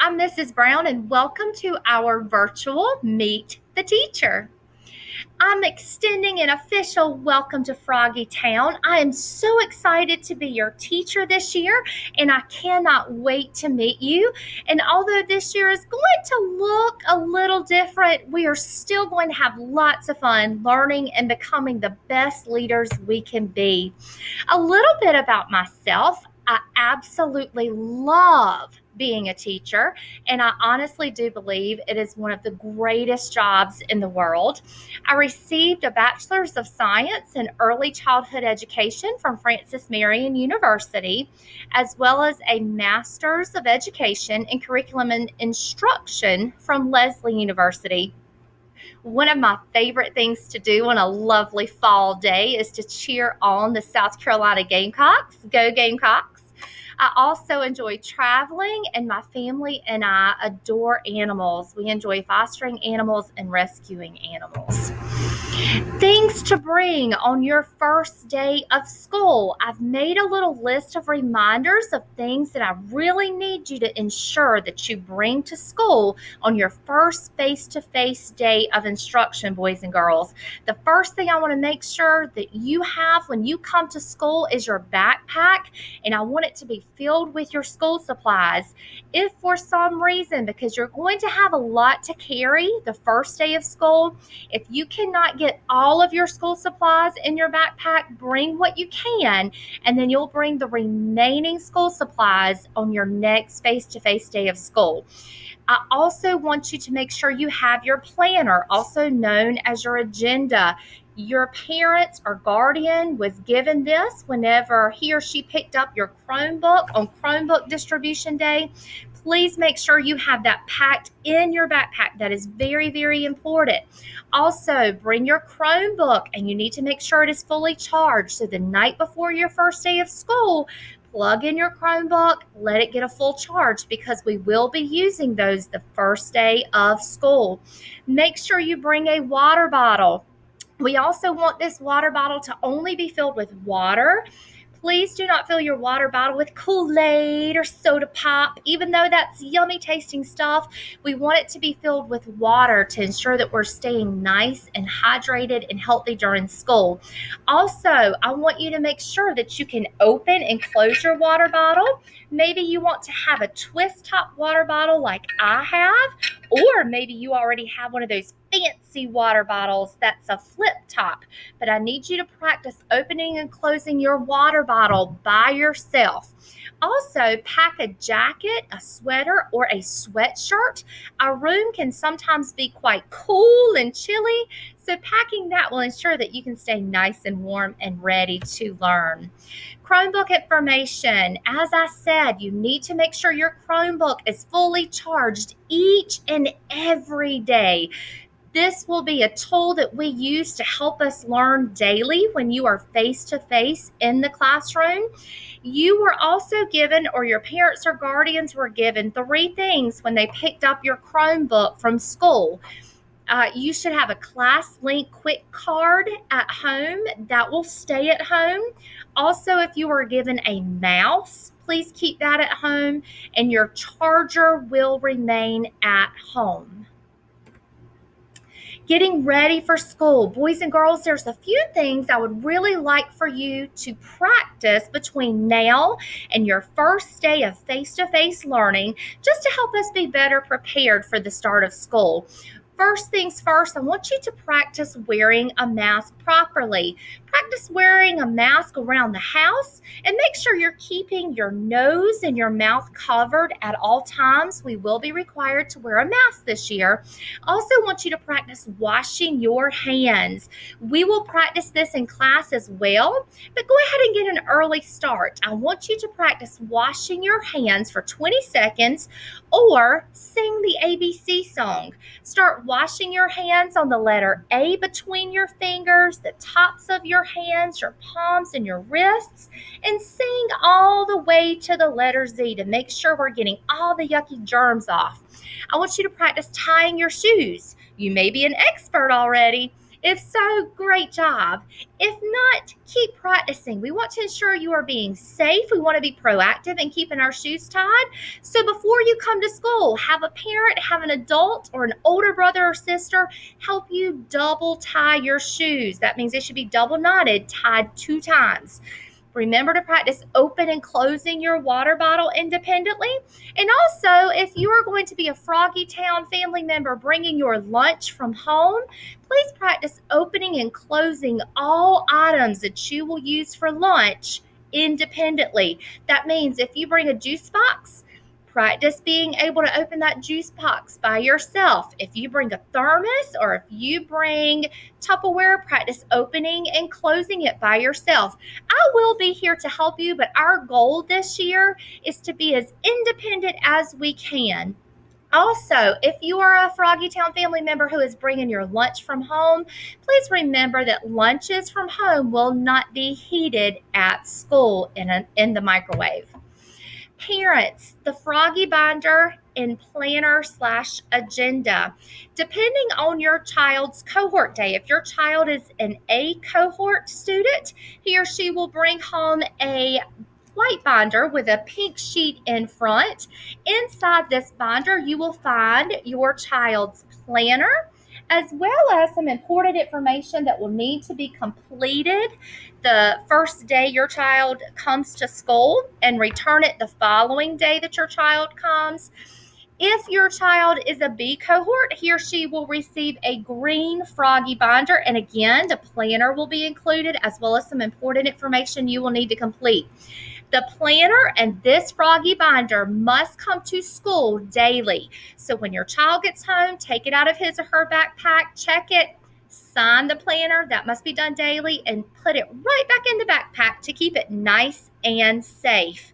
I'm Mrs. Brown, and welcome to our virtual Meet the Teacher. I'm extending an official welcome to Froggy Town. I am so excited to be your teacher this year, and I cannot wait to meet you. And although this year is going to look a little different, we are still going to have lots of fun learning and becoming the best leaders we can be. A little bit about myself. I absolutely love being a teacher, and I honestly do believe it is one of the greatest jobs in the world. I received a Bachelor's of Science in Early Childhood Education from Francis Marion University, as well as a Master's of Education in Curriculum and Instruction from Lesley University. One of my favorite things to do on a lovely fall day is to cheer on the South Carolina Gamecocks. Go Gamecocks! I also enjoy traveling, and my family and I adore animals. We enjoy fostering animals and rescuing animals. Things to bring on your first day of school. I've made a little list of reminders of things that I really need you to ensure that you bring to school on your first face-to-face day of instruction, boys and girls. The first thing I want to make sure that you have when you come to school is your backpack, and I want it to be filled with your school supplies. If for some reason, because you're going to have a lot to carry the first day of school, if you cannot get all of your school supplies in your backpack, bring what you can, and then you'll bring the remaining school supplies on your next face-to-face day of school. I also want you to make sure you have your planner, also known as your agenda. Your parent or guardian was given this whenever he or she picked up your Chromebook on Chromebook distribution day. Please make sure you have that packed in your backpack. That is very, very important. Also, bring your Chromebook, and you need to make sure it is fully charged. So the night before your first day of school, plug in your Chromebook, let it get a full charge, because we will be using those the first day of school. Make sure you bring a water bottle. We also want this water bottle to only be filled with water. Please do not fill your water bottle with Kool-Aid or soda pop. Even though that's yummy tasting stuff, we want it to be filled with water to ensure that we're staying nice and hydrated and healthy during school. Also, I want you to make sure that you can open and close your water bottle. Maybe you want to have a twist top water bottle like I have, or maybe you already have one of those fancy water bottles that's a flip top. But I need you to practice opening and closing your water bottle by yourself. Also, pack a jacket, a sweater, or a sweatshirt. Our room can sometimes be quite cool and chilly, so packing that will ensure that you can stay nice and warm and ready to learn. Chromebook information. As I said, you need to make sure your Chromebook is fully charged each and every day. This will be a tool that we use to help us learn daily when you are face-to-face in the classroom. You were also given, or your parents or guardians were given, 3 things when they picked up your Chromebook from school. You should have a ClassLink quick card at home that will stay at home. Also, if you were given a mouse, please keep that at home, and your charger will remain at home. Getting ready for school. Boys and girls, there's a few things I would really like for you to practice between now and your first day of face-to-face learning, just to help us be better prepared for the start of school. First things first, I want you to practice wearing a mask properly. Practice wearing a mask around the house, and make sure you're keeping your nose and your mouth covered at all times. We will be required to wear a mask this year. Also want you to practice washing your hands. We will practice this in class as well, but go ahead and get an early start. I want you to practice washing your hands for 20 seconds or sing the ABC song. Start washing your hands on the letter A between your fingers, the tops of your hands, your palms, and your wrists, and sing all the way to the letter Z to make sure we're getting all the yucky germs off. I want you to practice tying your shoes. You may be an expert already. If so, great job. If not, keep practicing. We want to ensure you are being safe. We want to be proactive in keeping our shoes tied. So before you come to school, have a parent, have an adult, or an older brother or sister help you double tie your shoes. That means they should be double knotted, tied 2 times. Remember to practice open and closing your water bottle independently. And also, if you are going to be a Froggy Town family member bringing your lunch from home, please practice opening and closing all items that you will use for lunch independently. That means if you bring a juice box, practice being able to open that juice box by yourself. If you bring a thermos or if you bring Tupperware, practice opening and closing it by yourself. I will be here to help you, but our goal this year is to be as independent as we can. Also, if you are a Froggy Town family member who is bringing your lunch from home, please remember that lunches from home will not be heated at school in the microwave. Parents, the Froggy Binder and Planner/Agenda. Depending on your child's cohort day, if your child is an A cohort student, he or she will bring home a white binder with a pink sheet in front. Inside this binder, you will find your child's planner, as well as some important information that will need to be completed the first day your child comes to school and return it the following day that your child comes. If your child is a B cohort, he or she will receive a green Froggy binder. And again, the planner will be included as well as some important information you will need to complete. The planner and this Froggy binder must come to school daily. So when your child gets home, take it out of his or her backpack, check it, sign the planner, that must be done daily, and put it right back in the backpack to keep it nice and safe.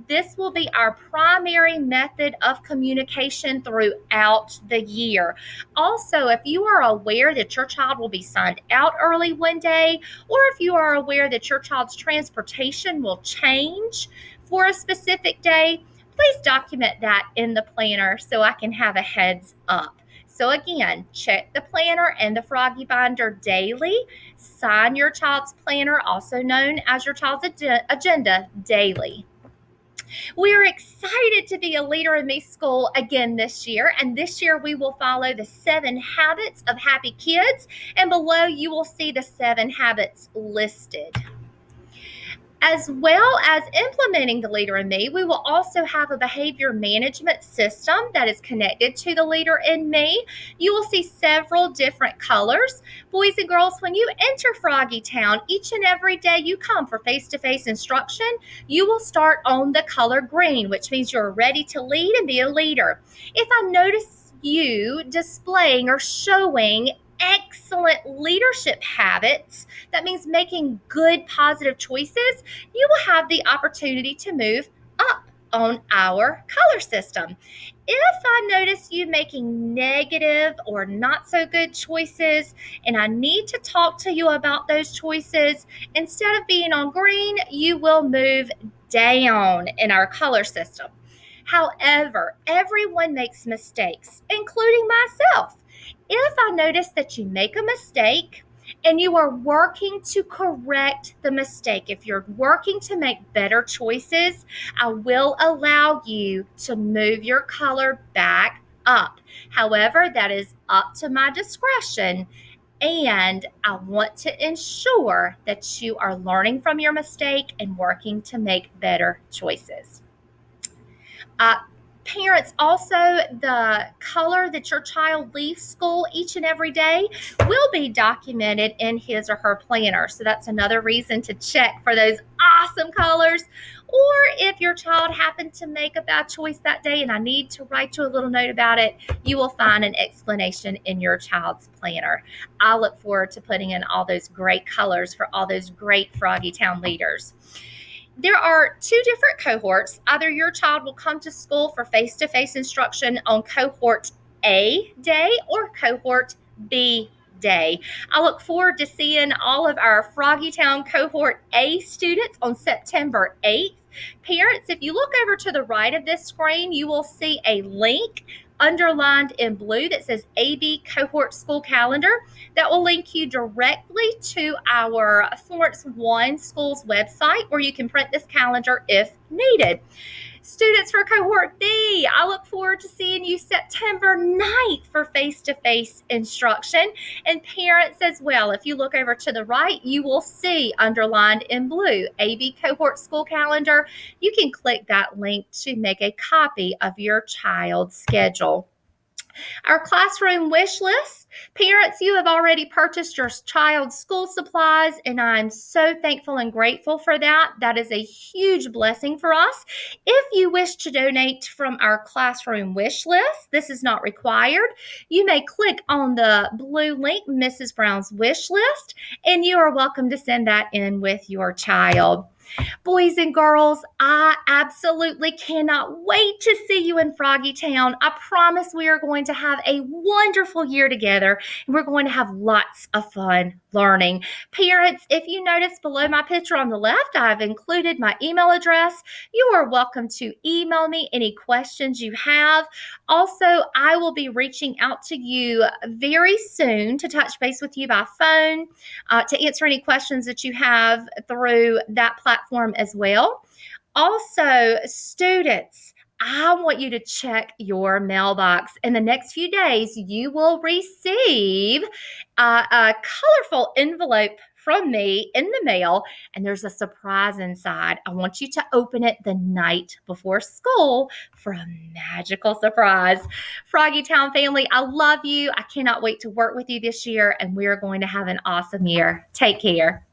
This will be our primary method of communication throughout the year. Also, if you are aware that your child will be signed out early one day, or if you are aware that your child's transportation will change for a specific day, please document that in the planner so I can have a heads up. So again, check the planner and the Froggy binder daily. Sign your child's planner, also known as your child's agenda, daily. We are excited to be a Leader in Me school again this year, and this year we will follow the 7 habits of happy kids, and below you will see the 7 habits listed. As well as implementing the Leader in Me, we will also have a behavior management system that is connected to the Leader in Me. You will see several different colors. Boys and girls, when you enter Froggy Town, each and every day you come for face-to-face instruction, you will start on the color green, which means you're ready to lead and be a leader. If I notice you displaying or showing excellent leadership habits, that means making good, positive choices, you will have the opportunity to move up on our color system. If I notice you making negative or not so good choices, and I need to talk to you about those choices, instead of being on green, you will move down in our color system. However, everyone makes mistakes, including myself. If I notice that you make a mistake and you are working to correct the mistake, if you're working to make better choices, I will allow you to move your color back up. However, that is up to my discretion, and I want to ensure that you are learning from your mistake and working to make better choices. Parents, also, the color that your child leaves school each and every day will be documented in his or her planner. So that's another reason to check for those awesome colors. Or if your child happened to make a bad choice that day and I need to write you a little note about it, you will find an explanation in your child's planner. I look forward to putting in all those great colors for all those great Froggy Town leaders. There are 2 different cohorts. Either your child will come to school for face-to-face instruction on cohort A day or cohort B day. I look forward to seeing all of our Froggy Town cohort A students on September 8th. Parents, if you look over to the right of this screen, you will see a link underlined in blue that says AB Cohort School Calendar. That will link you directly to our Florence One School's website, where you can print this calendar if needed. Students for Cohort B, I look forward to seeing you September 9th for face-to-face instruction, and parents as well. If you look over to the right, you will see underlined in blue, AB Cohort School Calendar. You can click that link to make a copy of your child's schedule. Our classroom wish list. Parents, you have already purchased your child's school supplies, and I'm so thankful and grateful for that. That is a huge blessing for us. If you wish to donate from our classroom wish list, this is not required. You may click on the blue link, Mrs. Brown's wish list, and you are welcome to send that in with your child. Boys and girls, I absolutely cannot wait to see you in Froggy Town. I promise we are going to have a wonderful year together, and we're going to have lots of fun learning. Parents, if you notice below my picture on the left, I've included my email address. You are welcome to email me any questions you have. Also, I will be reaching out to you very soon to touch base with you by phone, to answer any questions that you have through that platform as well. Also, students, I want you to check your mailbox. In the next few days, you will receive a colorful envelope from me in the mail, and there's a surprise inside. I want you to open it the night before school for a magical surprise. Froggy Town family, I love you. I cannot wait to work with you this year, and we are going to have an awesome year. Take care.